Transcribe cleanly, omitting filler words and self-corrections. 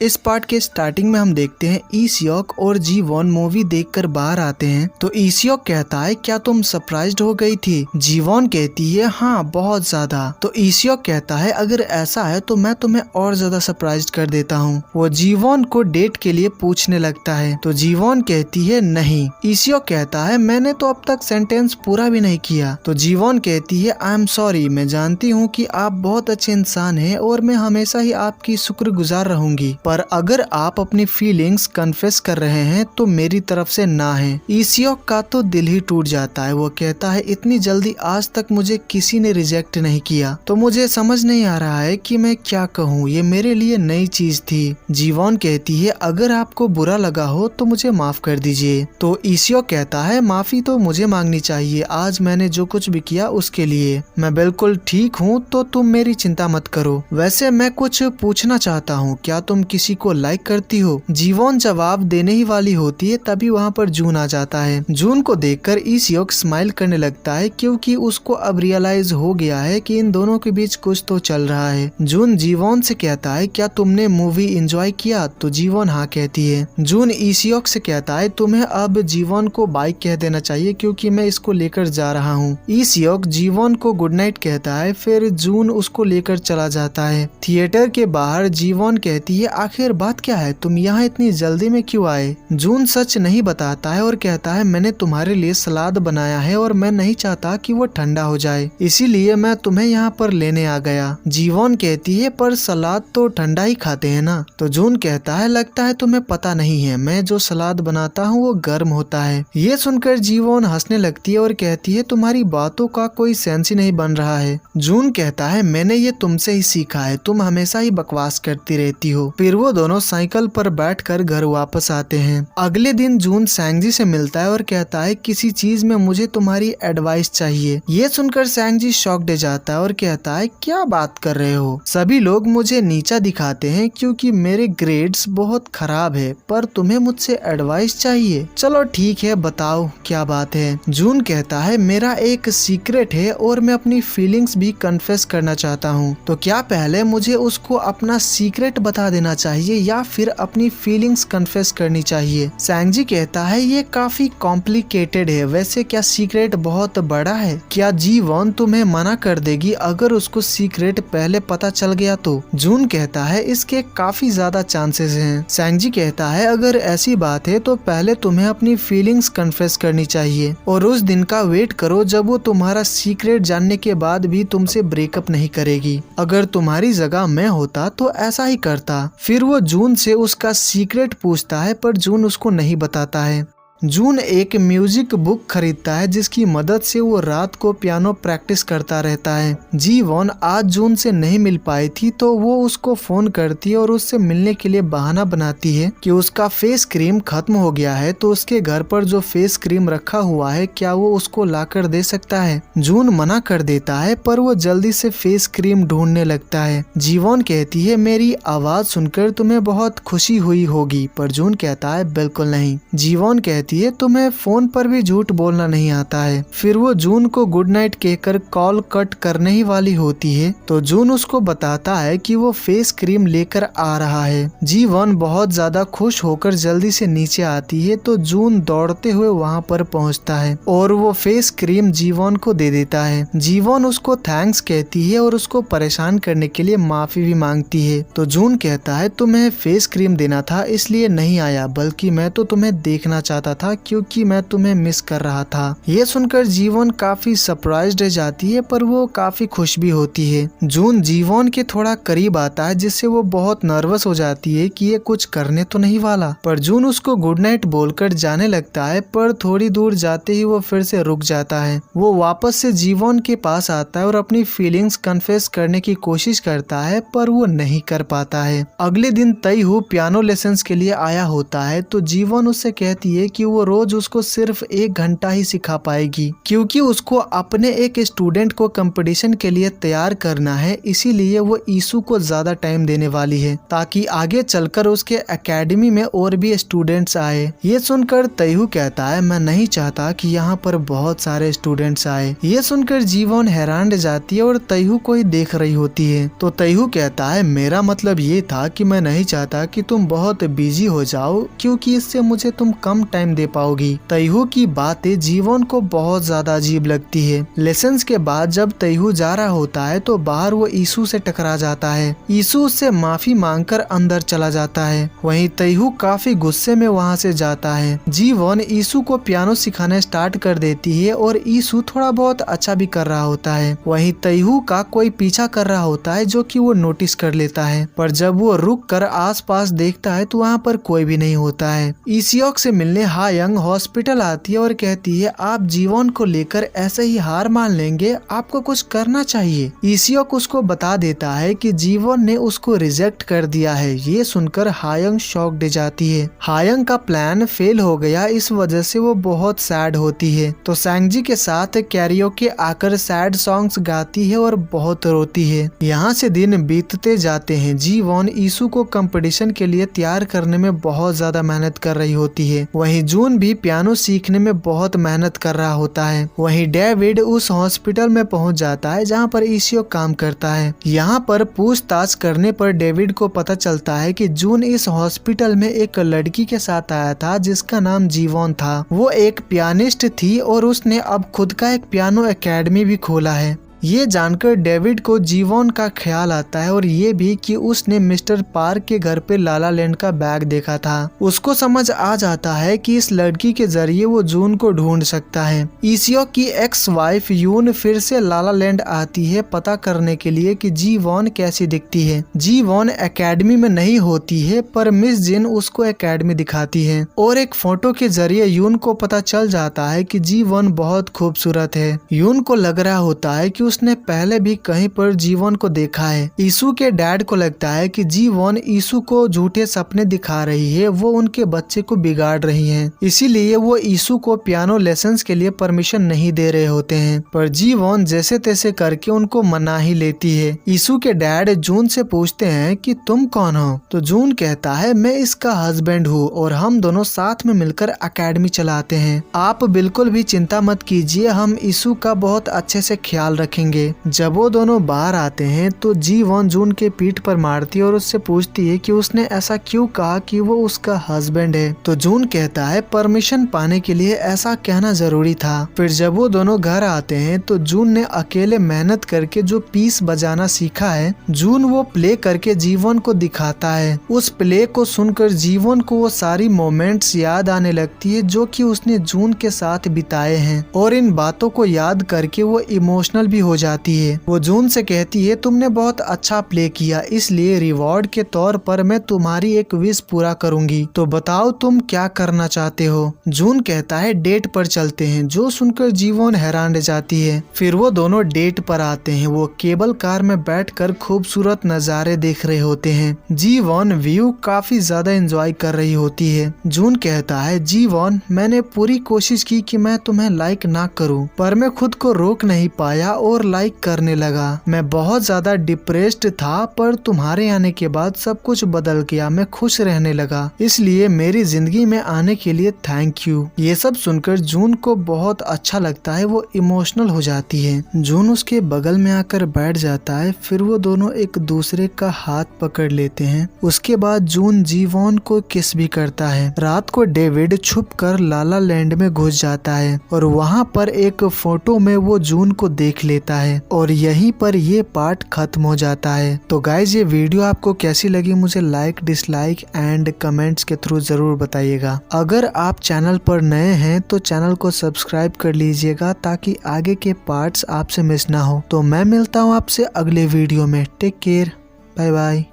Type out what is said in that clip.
इस पार्ट के स्टार्टिंग में हम देखते हैं ई-सियोक और जी-वॉन मूवी देखकर बाहर आते हैं तो ई-सियोक कहता है क्या तुम सरप्राइज्ड हो गई थी। जी-वॉन कहती है हाँ बहुत ज्यादा। तो ई-सियोक कहता है अगर ऐसा है तो मैं तुम्हें और ज्यादा सरप्राइज्ड कर देता हूँ। वो जी-वॉन को डेट के लिए पूछने लगता है तो जी-वॉन कहती है नहीं। ई-सियोक कहता है मैंने तो अब तक सेंटेंस पूरा भी नहीं किया। तो जी-वॉन कहती है आई एम सॉरी, मैं जानती हूँ कि आप बहुत अच्छे इंसान हैं और मैं हमेशा ही आपकी शुक्रगुजार रहूंगी, पर अगर आप अपनी फीलिंग्स कन्फेस कर रहे हैं तो मेरी तरफ से ना है। ई-सियोक का तो दिल ही टूट जाता है। वो कहता है इतनी जल्दी आज तक मुझे किसी ने रिजेक्ट नहीं किया तो मुझे समझ नहीं आ रहा है कि मैं क्या कहूँ, ये मेरे लिए नई चीज थी। जी-वॉन कहती है अगर आपको बुरा लगा हो तो मुझे माफ कर दीजिए। तो ई-सियोक कहता है माफी तो मुझे मांगनी चाहिए, आज मैंने जो कुछ भी किया उसके लिए। मैं बिल्कुल ठीक हूँ तो तुम मेरी चिंता मत करो। वैसे मैं कुछ पूछना चाहता हूँ, क्या तुम किसी को लाइक करती हो। जी-वॉन जवाब देने ही वाली होती है तभी वहाँ पर जून आ जाता है। जून को देखकर ई-सियोक स्माइल करने लगता है क्योंकि उसको अब रियलाइज हो गया है कि इन दोनों के बीच कुछ तो चल रहा है। जून जी-वॉन से कहता है क्या तुमने मूवी एंजॉय किया। तो जी-वॉन हाँ कहती है। जून ई-सियोक से कहता है तुम्हें अब जी-वॉन को बाय कह देना चाहिए क्योंकि मैं इसको लेकर जा रहा हूँ। ई-सियोक जी-वॉन को गुड नाइट कहता है, फिर जून उसको लेकर चला जाता है। थिएटर के बाहर जी-वॉन कहती है आखिर बात क्या है, तुम यहाँ इतनी जल्दी में क्यों आए। जून सच नहीं बताता है और कहता है मैंने तुम्हारे लिए सलाद बनाया है और मैं नहीं चाहता कि वो ठंडा हो जाए, इसीलिए मैं तुम्हें यहाँ पर लेने आ गया। जी-वॉन कहती है पर सलाद तो ठंडा ही खाते हैं ना। तो जून कहता है लगता है तुम्हें पता नहीं है, मैं जो सलाद बनाता हूँ वो गर्म होता है। ये सुनकर जी-वॉन हंसने लगती है और कहती है तुम्हारी बातों का कोई सेंस ही नहीं बन रहा है। जून कहता है मैंने ये तुमसे ही सीखा है, तुम हमेशा ही बकवास करती रहती हो। फिर वो दोनों साइकिल पर बैठकर घर वापस आते हैं। अगले दिन जून सैंगजी से मिलता है और कहता है किसी चीज में मुझे तुम्हारी एडवाइस चाहिए। ये सुनकर सैंगजी शॉक्ड हो जाता है और कहता है क्या बात कर रहे हो, सभी लोग मुझे नीचा दिखाते हैं क्योंकि मेरे ग्रेड्स बहुत खराब है, पर तुम्हें मुझसे एडवाइस चाहिए। चलो ठीक है बताओ क्या बात है। जून कहता है मेरा एक सीक्रेट है और मैं अपनी फीलिंग्स भी कन्फेस करना चाहता हूँ, तो क्या पहले मुझे उसको अपना सीक्रेट बता देना चाहिए या फिर अपनी फीलिंग्स कन्फेस करनी चाहिए। सैंगजी कहता है ये काफी कॉम्प्लिकेटेड है, वैसे क्या सीक्रेट बहुत बड़ा है, क्या जी-वॉन तुम्हें मना कर देगी अगर उसको सीक्रेट पहले पता चल गया तो। जून कहता है इसके काफी ज्यादा चांसेस हैं। सैंगजी कहता है अगर ऐसी बात है तो पहले तुम्हें अपनी फीलिंग्स कन्फेस करनी चाहिए और उस दिन का वेट करो जब वो तुम्हारा सीक्रेट जानने के बाद भी तुमसे ब्रेकअप नहीं करेगी। अगर तुम्हारी जगह मैं होता तो ऐसा ही करता। फिर वो जून से उसका सीक्रेट पूछता है पर जून उसको नहीं बताता है। जून एक म्यूजिक बुक खरीदता है जिसकी मदद से वो रात को पियानो प्रैक्टिस करता रहता है। जी-वॉन आज जून से नहीं मिल पाई थी तो वो उसको फोन करती है और उससे मिलने के लिए बहाना बनाती है कि उसका फेस क्रीम खत्म हो गया है तो उसके घर पर जो फेस क्रीम रखा हुआ है क्या वो उसको लाकर दे सकता है। जून मना कर देता है पर वो जल्दी से फेस क्रीम ढूंढने लगता है। जी-वॉन कहती है मेरी आवाज सुनकर तुम्हें बहुत खुशी हुई होगी, पर जून कहता है बिल्कुल नहीं। जी-वॉन कहती है तुम्हें फोन पर भी झूठ बोलना नहीं आता है। फिर वो जून को गुड नाइट कहकर कॉल कट करने ही वाली होती है तो जून उसको बताता है कि वो फेस क्रीम लेकर आ रहा है। जी-वॉन बहुत ज्यादा खुश होकर जल्दी से नीचे आती है तो जून दौड़ते हुए वहाँ पर पहुँचता है और वो फेस क्रीम जी-वॉन को दे देता है। जी-वॉन उसको थैंक्स कहती है और उसको परेशान करने के लिए माफी भी मांगती है। तो जून कहता है तुम्हें फेस क्रीम देना था इसलिए नहीं आया, बल्कि मैं तो तुम्हें देखना चाहता था क्योंकि मैं तुम्हें मिस कर रहा था। ये सुनकर जी-वॉन काफी सरप्राइज्ड रह जाती है पर वो काफी खुश भी होती है। जून जी-वॉन के थोड़ा करीब आता है जिससे वो बहुत नर्वस हो जाती है कि ये कुछ करने तो नहीं वाला, पर जून उसको गुड नाइट बोलकर जाने लगता है पर थोड़ी दूर जाते ही वो फिर से रुक जाता है। वो वापस से जी-वॉन के पास आता है और अपनी फीलिंग्स कन्फेस करने की कोशिश करता है पर वो नहीं कर पाता है। अगले दिन तैहू पियानो लेसन्स के लिए आया होता है तो जी-वॉन उससे कहती है कि वो रोज उसको सिर्फ 1 घंटा ही सिखा पाएगी, क्योंकि उसको अपने एक स्टूडेंट को कंपटीशन के लिए तैयार करना है। इसीलिए वो यीशु को ज्यादा टाइम देने वाली है ताकि आगे चलकर उसके एकेडमी में और भी स्टूडेंट्स आए। ये सुनकर तैहू कहता है मैं नहीं चाहता कि यहाँ पर बहुत सारे स्टूडेंट्स आए। ये सुनकर जीवोन हैरान रह जाती है और तैहू को ही देख रही होती है। तो तैहू कहता है मेरा मतलब ये था कि मैं नहीं चाहता कि तुम बहुत बिजी हो जाओ, क्योंकि इससे मुझे तुम कम टाइम दे पाओगी। तैहू की बातें जीवोन को बहुत ज्यादा अजीब लगती है। लेसन्स के बाद जब तैहू जा रहा होता है तो बाहर वो यीशु से टकरा जाता है। यीशु उससे माफी मांगकर अंदर चला जाता है। वहीं तैहू काफी गुस्से में वहाँ से जाता है। जीवोन यीशु को पियानो सिखाना स्टार्ट कर देती है और यीशु थोड़ा बहुत अच्छा भी कर रहा होता है। वहीं तैहू का कोई पीछा कर रहा होता है जो कि वो नोटिस कर लेता है, पर जब वो रुक कर आसपास देखता है तो वहाँ पर कोई भी नहीं होता है। ईसियोक से मिलने हायंग हॉस्पिटल आती है और कहती है आप जीवोन को लेकर ऐसे ही हार मान लेंगे, आपको कुछ करना चाहिए। ईसियोक उसको बता देता है कि जीवोन ने उसको रिजेक्ट कर दिया है। ये सुनकर हायंग शॉक्ड जाती है। हायंग का प्लान फेल हो गया, इस वजह से वो बहुत सैड होती है। तो सैंगजी के साथ कैरियोके आकर सैड सॉन्ग्स गाती है और बहुत रोती है। यहाँ से दिन बीतते जाते हैं। जीवोन यीशु को कंपटीशन के लिए तैयार करने में बहुत ज्यादा मेहनत कर रही होती है। वहीं जून भी पियानो सीखने में बहुत मेहनत कर रहा होता है। वहीं डेविड उस हॉस्पिटल में पहुंच जाता है जहां पर ईसियोक काम करता है। यहाँ पर पूछताछ करने पर डेविड को पता चलता है कि जून इस हॉस्पिटल में एक लड़की के साथ आया था जिसका नाम जीवोन था। वो एक पियानिस्ट थी और उसने अब खुद का एक पियानो एकेडमी भी खोला है। ये जानकर डेविड को जीवोन का ख्याल आता है और ये भी कि उसने मिस्टर पार्क के घर पे लाला लैंड का बैग देखा था। उसको समझ आ जाता है कि इस लड़की के जरिए वो जून को ढूंढ सकता है। ईसियोक की एक्स वाइफ यून फिर से लाला लैंड आती है पता करने के लिए कि जीवोन कैसी दिखती है। जीवोन एकेडमी में नहीं होती है, पर मिस जिन उसको एकेडमी दिखाती है और एक फोटो के जरिए यून को पता चल जाता है कि जीवोन बहुत खूबसूरत है। यून को लग रहा होता है कि उसने पहले भी कहीं पर जीवोन को देखा है। यीशु के डैड को लगता है कि जीवोन यीशु को झूठे सपने दिखा रही है, वो उनके बच्चे को बिगाड़ रही है। इसीलिए वो यीशु को पियानो लेसन्स के लिए परमिशन नहीं दे रहे होते हैं, पर जीवोन जैसे तैसे करके उनको मना ही लेती है। यीशु के डैड जून से पूछते हैं कि तुम कौन हो? तो जून कहता है मैं इसका हस्बैंड हूँ और हम दोनों साथ में मिलकर एकेडमी चलाते हैं। आप बिल्कुल भी चिंता मत कीजिए, हम यीशु का बहुत अच्छे से ख्याल रखेंगे। जब वो दोनों बाहर आते हैं तो जीवोन जून के पीठ पर मारती है और उससे पूछती है कि उसने ऐसा क्यों कहा कि वो उसका हस्बैंड है। तो जून कहता है परमिशन पाने के लिए ऐसा कहना जरूरी था। फिर जब वो दोनों घर आते हैं तो जून ने अकेले मेहनत करके जो पीस बजाना सीखा है, जून वो प्ले करके जीवोन को दिखाता है। उस प्ले को सुनकर जीवोन को वो सारी मोमेंट्स याद आने लगती है जो कि उसने जून के साथ बिताए हैं, और इन बातों को याद करके वो इमोशनल भी हो जाती है। वो जून से कहती है तुमने बहुत अच्छा प्ले किया, इसलिए रिवॉर्ड के तौर पर मैं तुम्हारी एक विश पूरा करूंगी। तो बताओ तुम क्या करना चाहते हो? जून कहता है डेट पर चलते हैं, जो सुनकर जीवोन हैरान रह जाती है। फिर वो दोनों डेट पर आते हैं। वो केबल कार में बैठकर खूबसूरत नजारे देख रहे होते हैं। जीवोन व्यू काफी ज्यादा एंजॉय कर रही होती है। जून कहता है जीवोन मैंने पूरी कोशिश की कि मैं तुम्हें लाइक ना करूं, पर मैं खुद को रोक नहीं पाया और लाइक करने लगा। मैं बहुत ज्यादा डिप्रेस्ड था, पर तुम्हारे आने के बाद सब कुछ बदल गया। मैं खुश रहने लगा, इसलिए मेरी जिंदगी में आने के लिए थैंक यू। ये सब सुनकर जून को बहुत अच्छा लगता है, वो इमोशनल हो जाती है। जून उसके बगल में आकर बैठ जाता है। फिर वो दोनों एक दूसरे का हाथ पकड़ लेते हैं। उसके बाद जून जीवोन को किस भी करता है। रात को डेविड छुपकर लाला लैंड में घुस जाता है और वहाँ पर एक फोटो में वो जून को देख लेता है, और यहीं पर ये पार्ट खत्म हो जाता है। तो गाइज ये वीडियो आपको कैसी लगी मुझे लाइक, डिसलाइक एंड कमेंट्स के थ्रू जरूर बताइएगा। अगर आप चैनल पर नए हैं तो चैनल को सब्सक्राइब कर लीजिएगा ताकि आगे के पार्ट्स आपसे मिस ना हो। तो मैं मिलता हूँ आपसे अगले वीडियो में। Take care, bye bye.